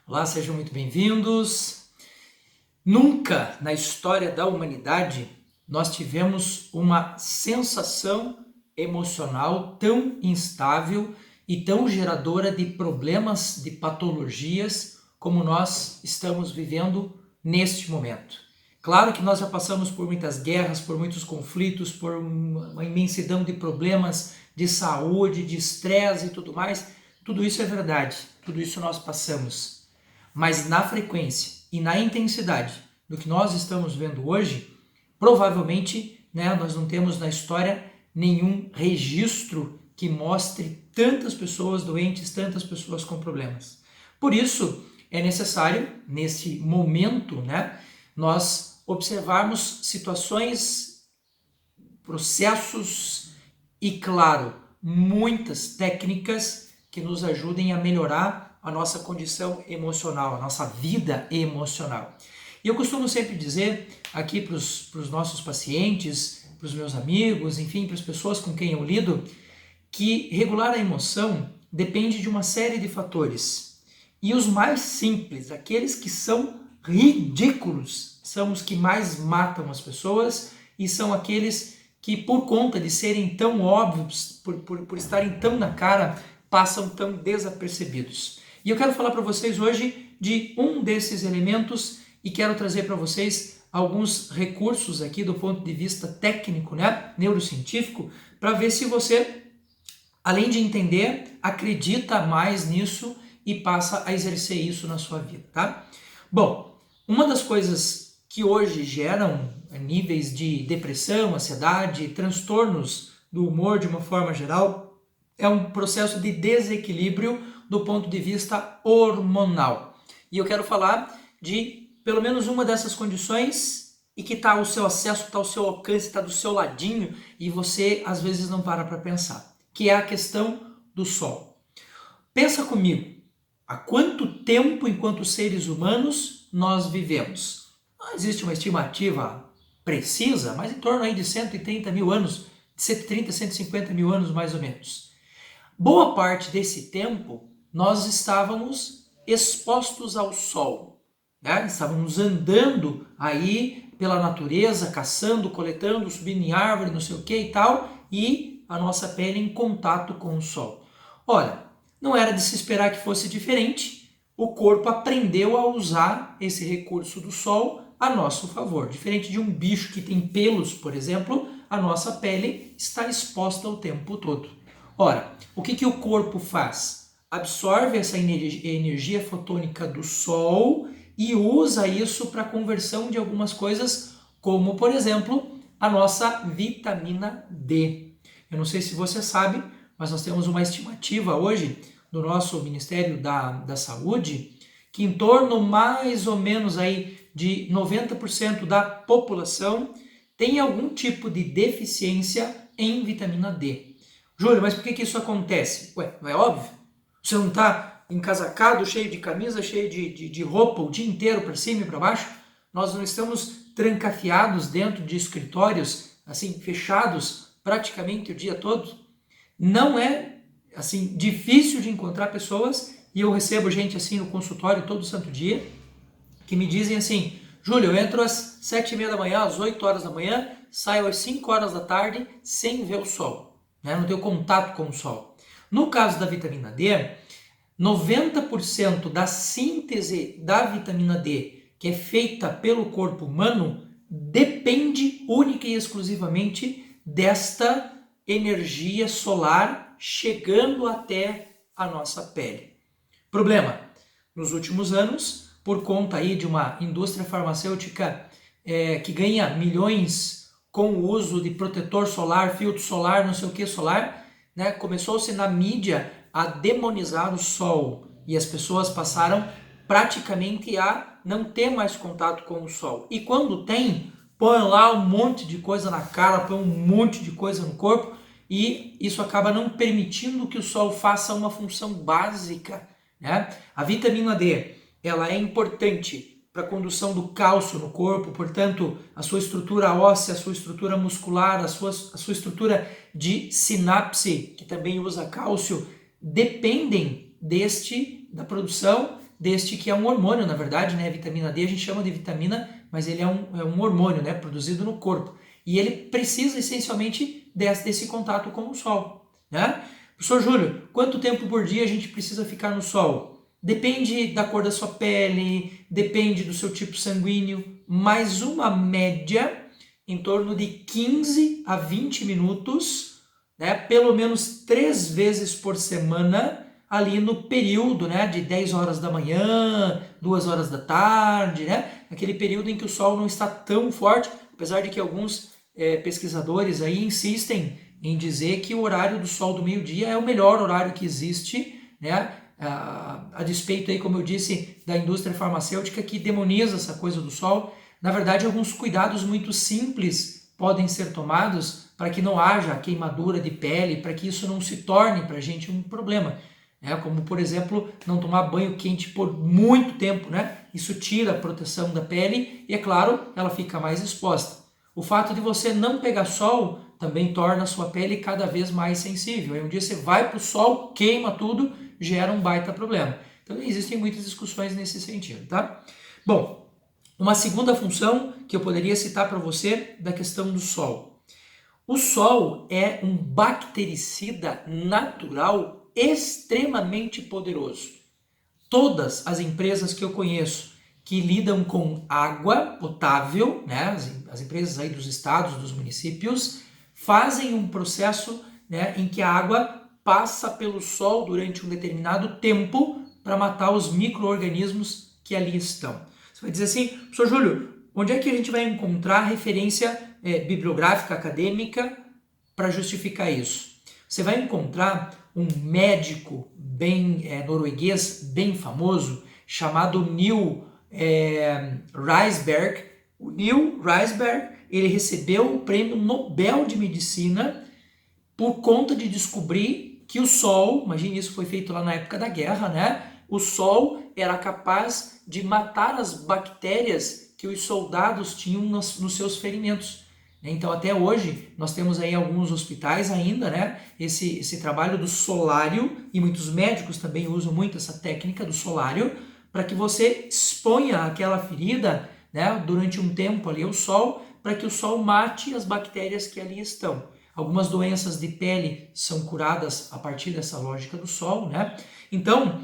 Olá, sejam muito bem-vindos. Nunca na história da humanidade nós tivemos uma sensação emocional tão instável e tão geradora de problemas, de patologias, como nós estamos vivendo neste momento. Claro que nós já passamos por muitas guerras, por muitos conflitos, por uma imensidão de problemas de saúde, de estresse e tudo mais. Tudo isso é verdade, tudo isso nós passamos. Mas na frequência e na intensidade do que nós estamos vendo hoje, provavelmente nós não temos na história nenhum registro que mostre tantas pessoas doentes, tantas pessoas com problemas. Por isso, é necessário, nesse momento, nós observarmos situações, processos e, claro, muitas técnicas que nos ajudem a melhorar a nossa condição emocional, a nossa vida emocional. E eu costumo sempre dizer aqui para os nossos pacientes, para os meus amigos, enfim, para as pessoas com quem eu lido, que regular a emoção depende de uma série de fatores. E os mais simples, aqueles que são ridículos, são os que mais matam as pessoas e são aqueles que, por conta de serem tão óbvios, por estarem tão na cara, passam tão desapercebidos. E eu quero falar para vocês hoje de um desses elementos e quero trazer para vocês alguns recursos aqui do ponto de vista técnico, neurocientífico, para ver se você, além de entender, acredita mais nisso e passa a exercer isso na sua vida, tá? Bom, uma das coisas que hoje geram níveis de depressão, ansiedade, transtornos do humor de uma forma geral, é um processo de desequilíbrio do ponto de vista hormonal. E eu quero falar de pelo menos uma dessas condições e que está ao seu acesso, está ao seu alcance, está do seu ladinho e você às vezes não para pensar, que é a questão do sol. Pensa comigo, há quanto tempo enquanto seres humanos nós vivemos? Não existe uma estimativa precisa, mas em torno aí de 130 mil anos, 130, 150 mil anos mais ou menos. Boa parte desse tempo nós estávamos expostos ao sol, estávamos andando aí pela natureza, caçando, coletando, subindo em árvore, não sei o que e tal, e a nossa pele em contato com o sol. Olha, não era de se esperar que fosse diferente, o corpo aprendeu a usar esse recurso do sol a nosso favor. Diferente de um bicho que tem pelos, por exemplo, a nossa pele está exposta o tempo todo. Ora, o que o corpo faz? Absorve essa energia fotônica do sol e usa isso para a conversão de algumas coisas, como, por exemplo, a nossa vitamina D. Eu não sei se você sabe, mas nós temos uma estimativa hoje do nosso Ministério da Saúde que em torno mais ou menos aí de 90% da população tem algum tipo de deficiência em vitamina D. Júlio, mas por que isso acontece? Ué, não é óbvio? Você não está encasacado, cheio de camisa, cheio de roupa o dia inteiro para cima e para baixo? Nós não estamos trancafiados dentro de escritórios, assim, fechados praticamente o dia todo? Não é, assim, difícil de encontrar pessoas, e eu recebo gente assim no consultório todo santo dia, que me dizem assim, Júlio, eu entro às 7h30 da manhã, às 8 horas da manhã, saio às 5 horas da tarde sem ver o sol, não tenho contato com o sol. No caso da vitamina D, 90% da síntese da vitamina D que é feita pelo corpo humano depende única e exclusivamente desta energia solar chegando até a nossa pele. Problema, nos últimos anos, por conta aí de uma indústria farmacêutica que ganha milhões com o uso de protetor solar, filtro solar, não sei o que solar, começou-se na mídia a demonizar o sol e as pessoas passaram praticamente a não ter mais contato com o sol. E quando tem, põe lá um monte de coisa na cara, põe um monte de coisa no corpo e isso acaba não permitindo que o sol faça uma função básica. A vitamina D, ela é importante para a condução do cálcio no corpo, portanto, a sua estrutura óssea, a sua estrutura muscular, a sua estrutura de sinapse, que também usa cálcio, dependem da produção deste que é um hormônio, na verdade, né? A vitamina D a gente chama de vitamina, mas ele é um hormônio, né? Produzido no corpo. E ele precisa essencialmente desse contato com o sol, né? Professor Júlio, quanto tempo por dia a gente precisa ficar no sol? Depende da cor da sua pele, depende do seu tipo sanguíneo, mas uma média em torno de 15 a 20 minutos, né? Pelo menos 3 vezes por semana, ali no período, né, de 10 horas da manhã, 2 horas da tarde, né, aquele período em que o sol não está tão forte, apesar de que alguns pesquisadores aí insistem em dizer que o horário do sol do meio-dia é o melhor horário que existe, né, a despeito aí, como eu disse, da indústria farmacêutica que demoniza essa coisa do sol. Na verdade, alguns cuidados muito simples podem ser tomados para que não haja queimadura de pele, para que isso não se torne para a gente um problema. Como, por exemplo, não tomar banho quente por muito tempo, né? Isso tira a proteção da pele e, é claro, ela fica mais exposta. O fato de você não pegar sol também torna a sua pele cada vez mais sensível. Aí um dia você vai para o sol, queima tudo, gera um baita problema. Então existem muitas discussões nesse sentido, tá? Bom, uma segunda função que eu poderia citar para você da questão do sol. O sol é um bactericida natural extremamente poderoso. Todas as empresas que eu conheço que lidam com água potável, né, as empresas aí dos estados, dos municípios, fazem um processo, né, em que a água passa pelo sol durante um determinado tempo para matar os micro-organismos que ali estão. Você vai dizer assim, professor Júlio, onde é que a gente vai encontrar referência bibliográfica, acadêmica para justificar isso? Você vai encontrar um médico norueguês bem famoso chamado Neil Reisberg. O Neil Reisberg, ele recebeu o prêmio Nobel de Medicina por conta de descobrir que o sol, imagine isso, foi feito lá na época da guerra, né? O sol era capaz de matar as bactérias que os soldados tinham nos seus ferimentos. Então até hoje nós temos aí alguns hospitais ainda, né, esse trabalho do solário, e muitos médicos também usam muito essa técnica do solário, para que você exponha aquela ferida, né, durante um tempo ali ao sol, para que o sol mate as bactérias que ali estão. Algumas doenças de pele são curadas a partir dessa lógica do sol, né? Então,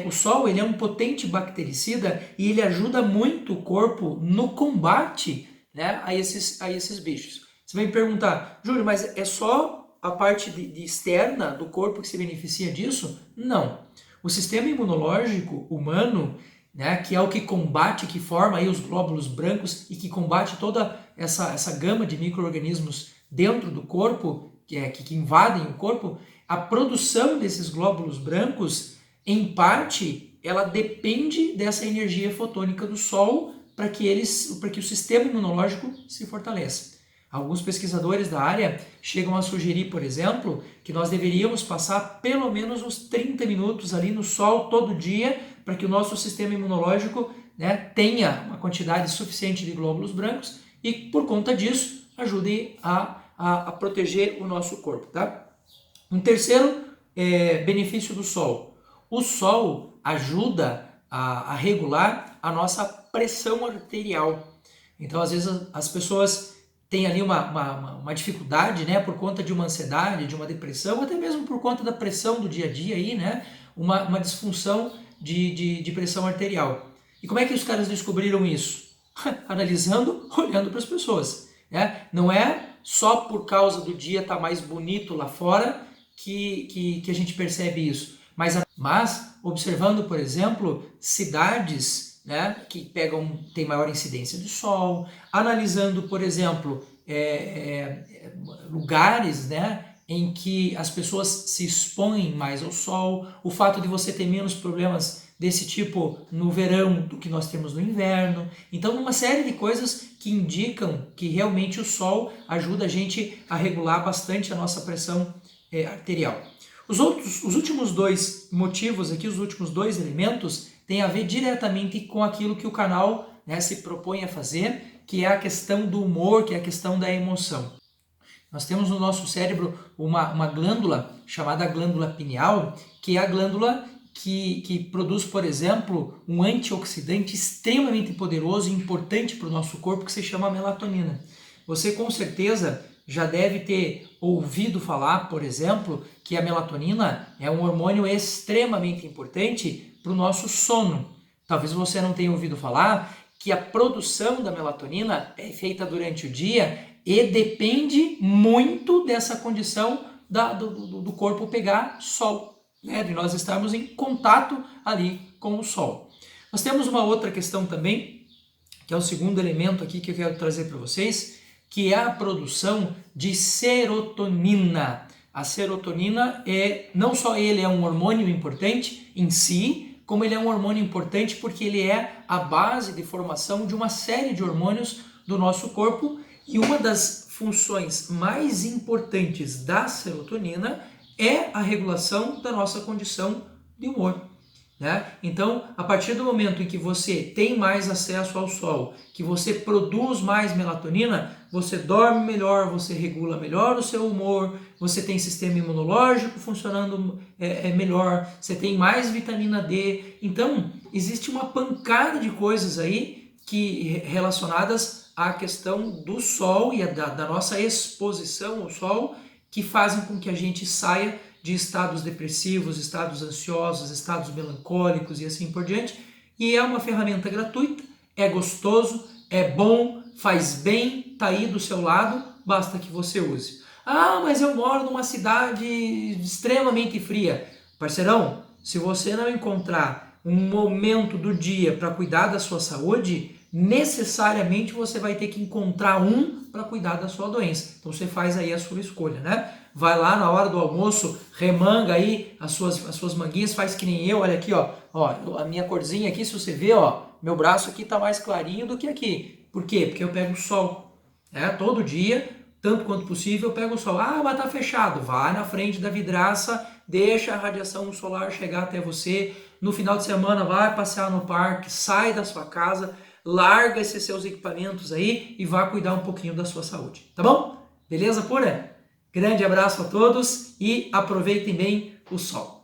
o sol ele é um potente bactericida e ele ajuda muito o corpo no combate, né, a esses bichos. Você vai me perguntar, Júlio, mas é só a parte de externa do corpo que se beneficia disso? Não. O sistema imunológico humano, né, que é o que combate, que forma aí os glóbulos brancos e que combate toda essa gama de micro-organismos dentro do corpo, que invadem o corpo, a produção desses glóbulos brancos, em parte, ela depende dessa energia fotônica do sol para que o sistema imunológico se fortaleça. Alguns pesquisadores da área chegam a sugerir, por exemplo, que nós deveríamos passar pelo menos uns 30 minutos ali no sol todo dia para que o nosso sistema imunológico, né, tenha uma quantidade suficiente de glóbulos brancos e, por conta disso, ajude a proteger o nosso corpo. Tá? Um terceiro benefício do sol. O sol ajuda a regular a nossa pressão arterial. Então, às vezes, as pessoas têm ali uma dificuldade, né, por conta de uma ansiedade, de uma depressão, até mesmo por conta da pressão do dia a dia, aí, né, uma disfunção de pressão arterial. E como é que os caras descobriram isso? Analisando, olhando para as pessoas. Né? Não é só por causa do dia estar mais bonito lá fora que a gente percebe isso. Mas observando, por exemplo, cidades, né, que tem maior incidência de sol, analisando, por exemplo, lugares, né, em que as pessoas se expõem mais ao sol, o fato de você ter menos problemas desse tipo no verão do que nós temos no inverno. Então, uma série de coisas que indicam que realmente o sol ajuda a gente a regular bastante a nossa pressão arterial. Os últimos dois motivos aqui, os últimos dois elementos, têm a ver diretamente com aquilo que o canal, né, se propõe a fazer, que é a questão do humor, que é a questão da emoção. Nós temos no nosso cérebro uma glândula chamada glândula pineal, que é a glândula que produz, por exemplo, um antioxidante extremamente poderoso e importante para o nosso corpo que se chama melatonina. Você com certeza já deve ter ouvido falar, por exemplo, que a melatonina é um hormônio extremamente importante para o nosso sono. Talvez você não tenha ouvido falar que a produção da melatonina é feita durante o dia e depende muito dessa condição do corpo pegar sol, né? De nós estarmos em contato ali com o sol. Nós temos uma outra questão também, que é o segundo elemento aqui que eu quero trazer para vocês, que é a produção de serotonina. A serotonina não só ele é um hormônio importante em si, como ele é um hormônio importante porque ele é a base de formação de uma série de hormônios do nosso corpo, e uma das funções mais importantes da serotonina é a regulação da nossa condição de humor, né? Então, a partir do momento em que você tem mais acesso ao sol, que você produz mais melatonina, você dorme melhor, você regula melhor o seu humor, você tem sistema imunológico funcionando melhor, você tem mais vitamina D. Então, existe uma pancada de coisas aí relacionadas à questão do sol e da nossa exposição ao sol, que fazem com que a gente saia de estados depressivos, estados ansiosos, estados melancólicos e assim por diante. E é uma ferramenta gratuita, é gostoso, é bom, faz bem, tá aí do seu lado, basta que você use. Ah, mas eu moro numa cidade extremamente fria. Parceirão, se você não encontrar um momento do dia para cuidar da sua saúde, necessariamente você vai ter que encontrar um para cuidar da sua doença. Então você faz aí a sua escolha, né? Vai lá na hora do almoço, remanga aí as suas manguinhas, faz que nem eu, olha aqui, ó, a minha corzinha aqui, se você vê, ó, meu braço aqui tá mais clarinho do que aqui. Por quê? Porque eu pego o sol, né? Todo dia, tanto quanto possível, eu pego o sol. Ah, mas tá fechado. Vai na frente da vidraça, deixa a radiação solar chegar até você. No final de semana, vai passear no parque, sai da sua casa, larga esses seus equipamentos aí e vá cuidar um pouquinho da sua saúde, tá bom? Beleza pura? Grande abraço a todos e aproveitem bem o sol.